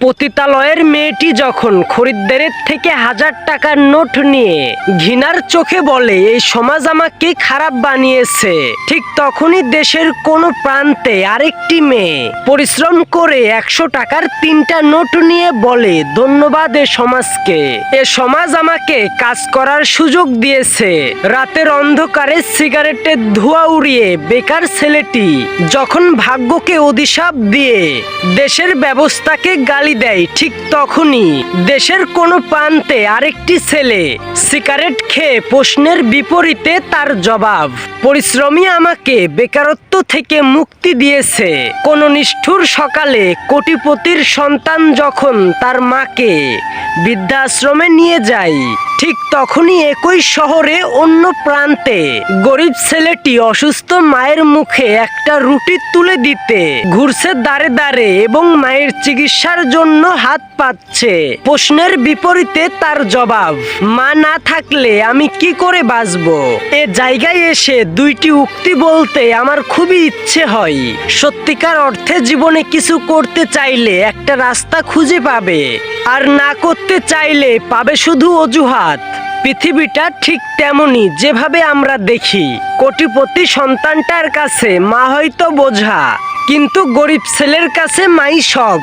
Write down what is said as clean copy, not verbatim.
পতিতালয়ের মেয়েটি যখন খরিদ্দারের থেকে 1000 টাকার নোট নিয়ে ঘৃণার চোখে বলে এই সমাজ আমাকে খারাপ বানিয়েছে, ঠিক তখনই দেশের কোনো প্রান্তে আরেকটি মেয়ে পরিশ্রম করে 100 টাকার 3টা নোট নিয়ে বলে ধন্যবাদ এ সমাজকে, এ সমাজ আমাকে কাজ করার সুযোগ দিয়েছে। রাতের অন্ধকারে সিগারেটের ধোঁয়া উড়িয়ে বেকার ছেলেটি যখন ভাগ্যকে অভিশাপ দিয়ে দেশের ব্যবস্থাকে গালি দেয়, ঠিক তখনই দেশের কোনো প্রান্তে আরেকটি ছেলে সিগারেট খেয়ে প্রশ্নের বিপরীতে তার জবাব, পরিশ্রমী আমাকে বেকারত্ব থেকে মুক্তি দিয়েছে। কোন নিষ্ঠুর সকালে কোটিপতির সন্তান যখন তার মাকে বৃদ্ধাশ্রমে নিয়ে যায়, ঠিক তখনই একই শহরে অন্য প্রান্তে গরিব ছেলেটি অসুস্থ মায়ের মুখে একটা রুটি তুলে দিতে ঘুরছে দাঁড়ে দাঁড়ে এবং মায়ের চিকিৎসার জন্য হাত পাতছে। প্রশ্নের বিপরীতে তার জবাব, মা না থাকলে আমি কি করে বাঁচবো। এ জায়গায় এসে দুইটি উক্তি বলতে আমার খুবই ইচ্ছে হয়। সত্যিকার অর্থে জীবনে কিছু করতে চাইলে একটা রাস্তা খুঁজে পাবে, আর না করতে চাইলে পাবে শুধু অজুহাত। পৃথিবীটা ঠিক তেমনই যেভাবে আমরা দেখি, কোটিপতি সন্তানটার কাছে মা হয়তো বোঝা, কিন্তু গরিব ছেলের কাছে মাই সব।